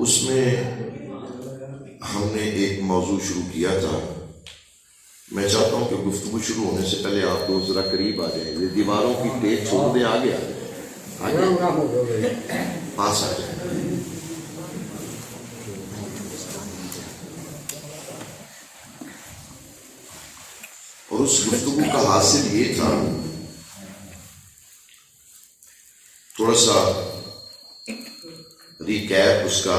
اس میں ہم نے ایک موضوع شروع کیا تھا. میں چاہتا ہوں کہ گفتگو شروع ہونے سے پہلے آپ لوگ ذرا قریب آ جائیں. یہ دیواروں کی ٹیک چھوڑ دیں, آگے آ جائیں, آگے پاس آ جائیں. اور اس گفتگو کا حاصل یہ تھا, تھوڑا سا ریکیپ اس کا,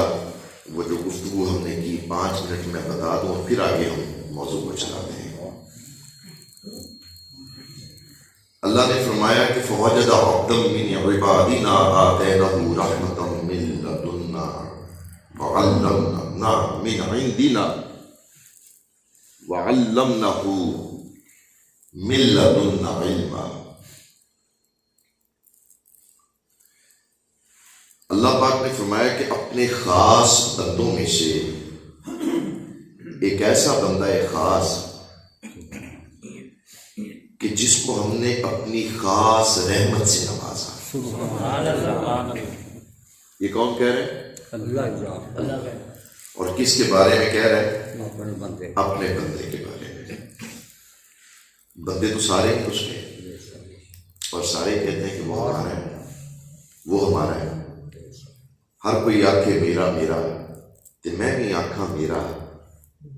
وہ جو گفتگو ہم نے کی 5 منٹ میں بتا دوں اور پھر آگے ہم موضوع کو چلاتے ہیں. اللہ نے فرمایا کہ فوجد عبدا من عبادنا آتینہ رحمۃ من لدنا وعلمنا من عندنا وعلمنہ من لدنا علما. اللہ پاک نے فرمایا کہ اپنے خاص بندوں میں سے ایک ایسا بندہ ہے خاص کہ جس کو ہم نے اپنی خاص رحمت سے نوازا. یہ کون کہہ رہے ہیں؟ اللہ. اور کس کے بارے میں کہہ رہے ہیں؟ اپنے بندے کے بارے میں. بندے تو سارے ہیں اس کے, اور سارے کہتے ہیں کہ وہ ہمارا ہے, وہ ہمارا ہے. ہر کوئی آکھے میرا میرا تے میں بھی آکھاں میرا,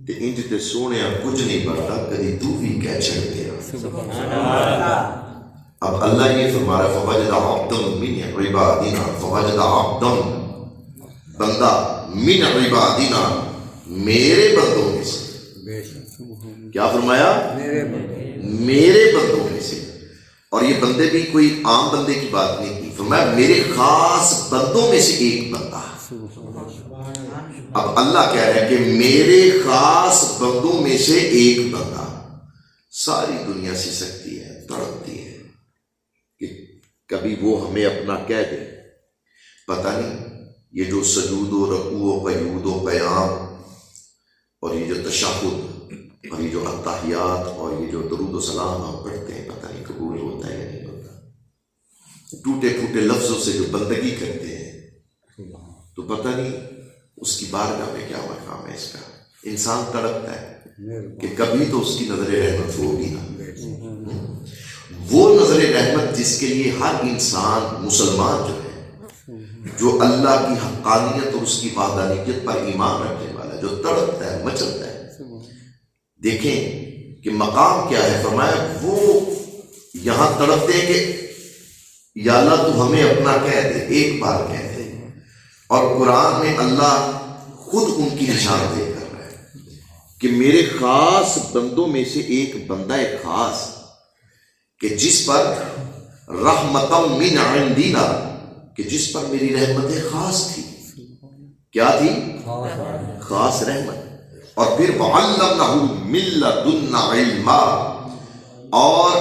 تے انج تے سونیا کچھ نہیں بنتا کدی تو بھی کہہ چھڑ میرا. اب اللہ یہ فرما رہا ہے فوجد عبدا من عبادنا, فوجد عبدا بندہ من عبادنا میرے بندوں میں سے. کیا فرمایا؟ میرے بندوں میں سے. اور یہ بندے بھی کوئی عام بندے کی بات نہیں کی, فرمایا میرے خاص بندوں میں سے ایک بندہ. اب اللہ کہہ رہا ہے کہ میرے خاص بندوں میں سے ایک بندہ. ساری دنیا سی سکتی ہے, تڑپتی ہے کہ کبھی وہ ہمیں اپنا کہہ دے. پتہ نہیں یہ جو سجود و رکوع و قعود و قیام اور یہ جو تشہد اور یہ جو التحیات اور یہ جو درود و سلام ہم پڑھتے ہیں, پتہ نہیں قبول ہوتا ہے یا نہیں ہوتا. ٹوٹے پھوٹے لفظوں سے جو بندگی کرتے ہیں تو پتہ نہیں اس کی بارگاہ میں کیا مقام ہے اس کا. انسان تڑپتا ہے کہ کبھی تو اس کی نظر رحمت ہوگی نا. وہ نظر رحمت جس کے لیے ہر انسان مسلمان جو ہے, جو اللہ کی حقانیت اور اس کی وحدانیت پر ایمان رکھنے والا, جو تڑپتا ہے مچلتا ہے. دیکھیں کہ مقام کیا ہے. فرمایا وہ یہاں تڑپتے ہیں کہ یا اللہ تو ہمیں اپنا کہہ دے, ایک بار کہہ دے. اور قرآن میں اللہ خود ان کی نشاندہی کر رہا ہے کہ میرے خاص بندوں میں سے ایک بندہ ہے خاص کہ جس پر رحمتم من عندنا, کہ جس پر میری رحمت خاص تھی. کیا تھی؟ خاص رحمت. اور پھر وعلمنہ من لدنا علما, اور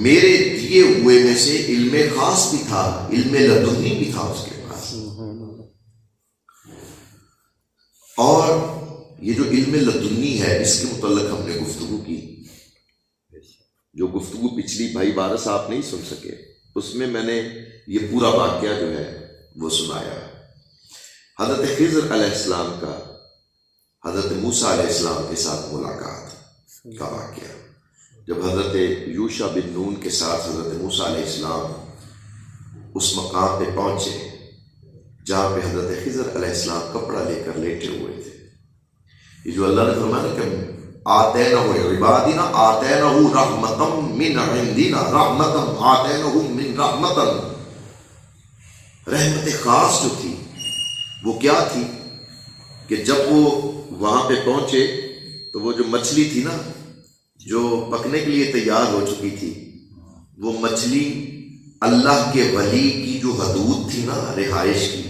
میرے دیے ہوئے میں سے علم خاص بھی تھا, علم لدنی بھی تھا اس کے پاس. اور یہ جو علم لدنی ہے اس کے متعلق ہم نے گفتگو کی. جو گفتگو پچھلی بھائی وارث آپ نہیں سن سکے, اس میں میں نے یہ پورا واقعہ جو ہے وہ سنایا. حضرت خضر علیہ السلام کا حضرت موسیٰ علیہ السلام کے ساتھ ملاقات کا واقعہ. جب حضرت یوشع بن نون کے ساتھ حضرت موسیٰ علیہ السلام اس مقام پہ پہنچے جہاں پہ حضرت خضر علیہ السلام کپڑا لے کر لیٹے ہوئے تھے. یہ جو اللہ نے فرمایا کہ آتینہ عبادنا آتینہ رحمتا من عندنا, رحمتا آتینہ من رحمتا, رحمت خاص جو تھی وہ کیا تھی کہ جب وہ وہاں پہ پہنچے تو وہ جو مچھلی تھی نا جو پکنے کے لیے تیار ہو چکی تھی, وہ مچھلی اللہ کے ولی کی جو حدود تھی نا رہائش کی,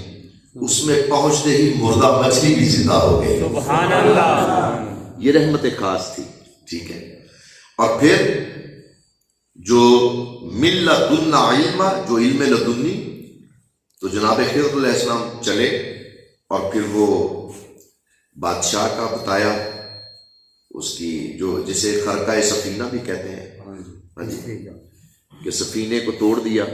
اس میں پہنچتے ہی مردہ مچھلی بھی زندہ ہو گئی. سبحان اللہ. یہ رحمت خاص تھی. ٹھیک ہے. اور پھر جو من لدنا علما, جو علم لدنی, تو جناب خضر علیہ السلام چلے اور پھر وہ بادشاہ کا بتایا, اس کی جو جسے خرقہ سفینہ بھی کہتے ہیں, کہ سفینے کو توڑ دیا.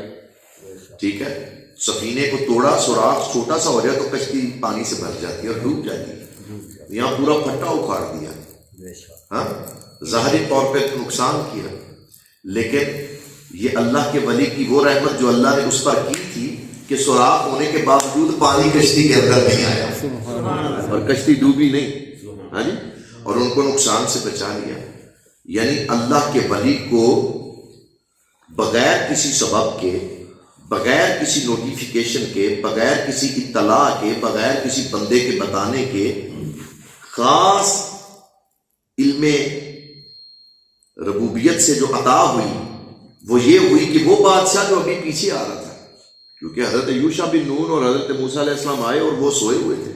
ٹھیک ہے. سفینے کو توڑا، سوراخ چھوٹا سا ہو جائے تو کشتی پانی سے بھر جاتی ہے اور ڈوب جاتی ہے. یہاں پورا پھٹا اکھاڑ دیا. ہاں ظاہری طور پہ نقصان کیا، لیکن یہ اللہ کے ولی کی وہ رحمت جو اللہ نے اس پر کی تھی کہ سوراخ ہونے کے باوجود پانی کشتی کے اندر نہیں آیا اور کشتی ڈوبی نہیں. ہاں جی، اور ان کو نقصان سے بچا لیا. یعنی اللہ کے ولی کو بغیر کسی سبب کے، بغیر کسی نوٹیفیکیشن کے، بغیر کسی اطلاع کے، بغیر کسی بندے کے بتانے کے خاص علم ربوبیت سے جو عطا ہوئی وہ یہ ہوئی کہ وہ بادشاہ جو ابھی پیچھے آ رہا تھا، کیونکہ حضرت یوشع بن نون اور حضرت موسیٰ علیہ السلام آئے اور وہ سوئے ہوئے تھے،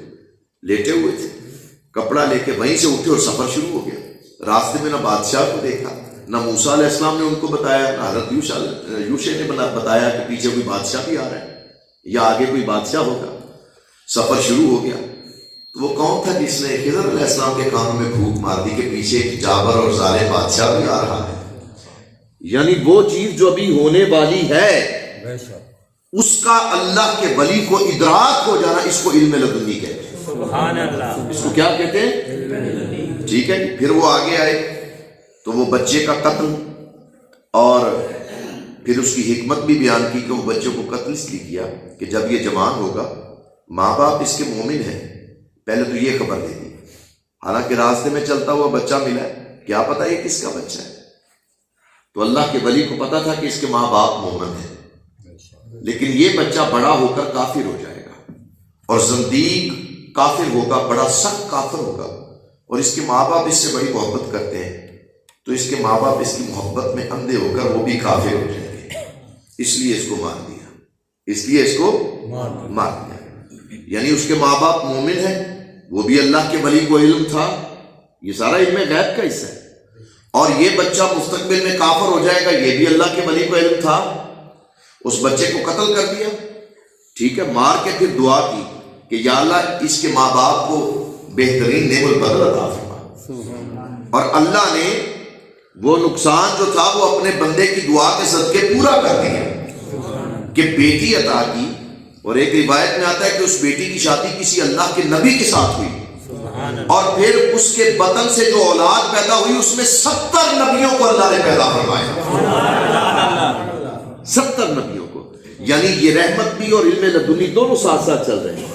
لیٹے ہوئے تھے، کپڑا لے کے وہیں سے اٹھے اور سفر شروع ہو گیا. راستے میں نہ بادشاہ کو دیکھا، نہ موسیٰ علیہ السلام نے ان کو بتایا، نہ حضرت یوشع نے بتایا کہ پیچھے کوئی بادشاہ بھی آ رہا ہے یا آگے کوئی بادشاہ ہوگا. سفر شروع ہو گیا. تو وہ کون تھا جس نے خضر علیہ السلام کے کانوں میں پھونک مار دی کہ پیچھے ایک جابر اور ظالم بادشاہ بھی آ رہا ہے؟ یعنی وہ چیز جو ابھی ہونے والی ہے اس کا اللہ کے ولی کو ادراک ہو جانا، اس کو علم لدنی کہتے ہیں. سبحان اللہ. اس کو کیا کہتے ہیں؟ ٹھیک ہے. پھر وہ آگے آئے تو وہ بچے کا قتل، اور پھر اس کی حکمت بھی بیان کی کہ وہ بچے کو قتل اس لیے کیا کہ جب یہ جوان ہوگا، ماں باپ اس کے مومن ہیں، پہلے تو یہ خبر دے دی. حالانکہ راستے میں چلتا ہوا بچہ ملا ہے، کیا پتا یہ کس کا بچہ ہے. تو اللہ کے ولی کو پتا تھا کہ اس کے ماں باپ مومن ہیں، لیکن یہ بچہ بڑا ہو کر کافر ہو جائے گا اور زندیق کافر ہوگا، بڑا سخت کافر ہوگا، اور اس کے ماں باپ اس سے بڑی محبت کرتے ہیں، تو اس کے ماں باپ اس کی محبت میں اندھے ہو کر وہ بھی کافر ہو جائیں گے. اس لیے اس کو مار دیا، اس لیے اس کو مار دیا. یعنی اس کے ماں باپ مومن ہیں، وہ بھی اللہ کے ولی کو علم تھا. یہ سارا علم غیب کا حصہ ہے. اور یہ بچہ مستقبل میں کافر ہو جائے گا، یہ بھی اللہ کے ولی کو علم تھا. اس بچے کو قتل کر دیا. ٹھیک ہے. مار کے پھر دعا کی کہ یا اللہ اس کے ماں باپ کو بہترین نعم البدل عطا فرما. اور اللہ نے وہ نقصان جو تھا وہ اپنے بندے کی دعا کے صدقے پورا کر دیا کہ بیٹی عطا کی. اور ایک روایت میں آتا ہے کہ اس بیٹی کی شادی کسی اللہ کے نبی کے ساتھ ہوئی، اور پھر اس کے بطن سے جو اولاد پیدا ہوئی اس میں 70 نبیوں کو اللہ نے پیدا فرمایا. 70 نبیوں کو. یعنی یہ رحمت بھی اور علم لدنی دونوں ساتھ ساتھ چل رہے ہیں.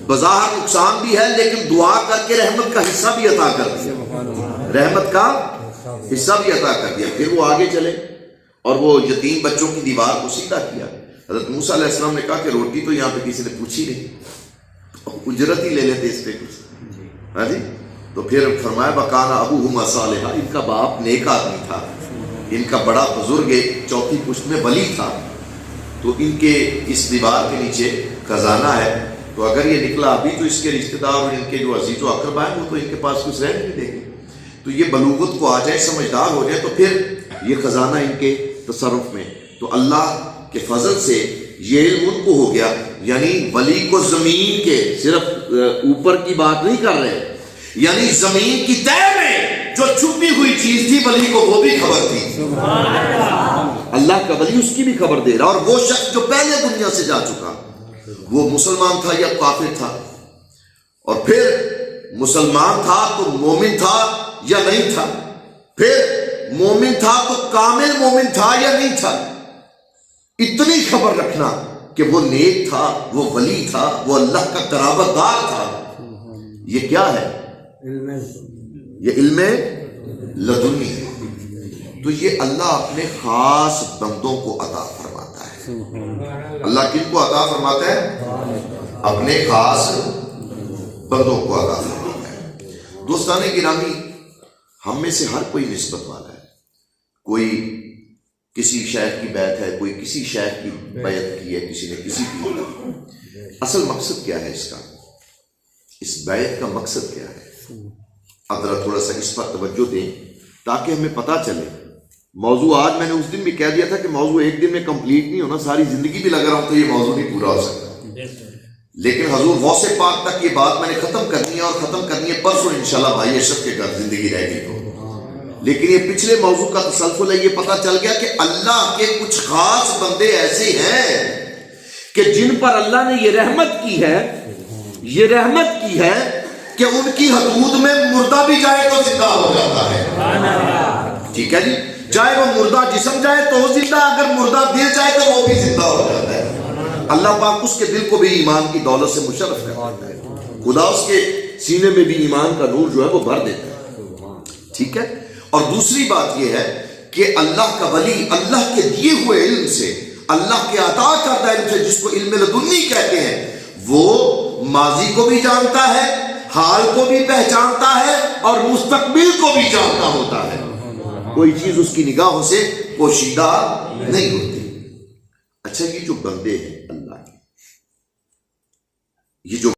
بظاہر نقصان بھی ہے، لیکن دعا کر کے رحمت کا حصہ بھی عطا کر دیا، رحمت کا حصہ بھی عطا کر دیا. پھر وہ آگے چلے اور وہ یتیم بچوں کی دیوار کو سیدھا کیا. حضرت موسیٰ علیہ السلام نے کہا کہ روٹی تو یہاں پہ کسی نے پوچھی نہیں، اجرت ہی لے لیتے اس پہ کچھ. ہاں جی. تو پھر فرمایا وَكَانَ أَبُوهُمَا صَالِحًا، ان کا باپ نیک آدمی تھا، ان کا بڑا بزرگ چوتھی پشت میں ولی تھا، تو ان کے اس دیوار کے نیچے خزانہ ہے، تو اگر یہ نکلا ابھی تو اس کے رشتہ دار اور ان کے جو عزیز و اقربا ہیں وہ تو ان کے پاس کچھ رہ نہیں دیں گے. تو یہ بلوغت کو آ جائے، سمجھدار ہو جائے، تو پھر یہ خزانہ ان کے تصرف میں. تو اللہ کے فضل سے یہ علم ان کو ہو گیا. یعنی ولی کو زمین کے صرف اوپر کی بات نہیں کر رہے، یعنی زمین کی تہ میں جو چھپی ہوئی چیز تھی ولی کو وہ بھی خبر تھی. اللہ کا ولی اس کی بھی خبر دے رہا. اور وہ شخص جو پہلے دنیا سے جا چکا، وہ مسلمان تھا یا کافر تھا، اور پھر مسلمان تھا تو مومن تھا یا نہیں تھا، پھر مومن تھا تو کامل مومن تھا یا نہیں تھا. اتنی خبر رکھنا کہ وہ نیک تھا، وہ ولی تھا، وہ اللہ کا قرابت دار تھا. یہ کیا ہے؟ یہ علم لدنی ہے. تو یہ اللہ اپنے خاص بندوں کو عطا فرماتا ہے. اللہ کن کو عطا فرماتا ہے؟ اپنے خاص بندوں کو عطا فرماتا ہے. دوستان گرامی، ہم میں سے ہر کوئی نسبت والا ہے. کوئی کسی شیخ کی بیعت ہے، کوئی کسی شیخ کی بیعت کی ہے، کسی نے کسی کی. اصل مقصد کیا ہے اس کا؟ اس بیعت کا مقصد کیا ہے؟ اب ذرا تھوڑا سا اس پر توجہ دیں تاکہ ہمیں پتہ چلے. موضوع آج میں نے اس دن بھی کہہ دیا تھا کہ موضوع ایک دن میں کمپلیٹ نہیں ہونا، ساری زندگی بھی لگا رہا ہوں تو یہ موضوع نہیں پورا ہو سکتا. لیکن حضور غوث پاک تک یہ بات میں نے ختم کرنی ہے، اور ختم کرنی ہے پرسوں انشاءاللہ بھائی اشرف کے گھر زندگی رہ گئی تو. لیکن یہ پچھلے موضوع کا تسلسل ہے. یہ پتہ چل گیا کہ اللہ کے کچھ خاص بندے ایسے ہیں کہ جن پر اللہ نے یہ رحمت کی ہے، یہ رحمت کی ہے کہ ان کی حدود میں مردہ بھی جائے تو زندہ ہو جاتا ہے. ٹھیک ہے جی، چاہے وہ مردہ جسم جائے تو وہ زندہ، اگر مردہ دل جائے تو وہ بھی زندہ ہو جاتا ہے. اللہ پاک اس کے دل کو بھی ایمان کی دولت سے مشرف کرتا ہے. خدا اس کے سینے میں بھی ایمان کا نور جو ہے وہ بھر دیتا ہے. ٹھیک ہے. اور دوسری بات یہ ہے کہ اللہ کا ولی اللہ کے دیے ہوئے علم سے، اللہ کے عطا کردہ علم سے، جس کو علم لدنی کہتے ہیں، وہ ماضی کو بھی جانتا ہے، حال کو بھی پہچانتا ہے اور مستقبل کو بھی جانتا ہوتا ہے. کوئی چیز اس کی نگاہوں سے پوشیدہ نہیں ہوتی. اچھا، یہ جو بندے ہیں اللہ کے، یہ جو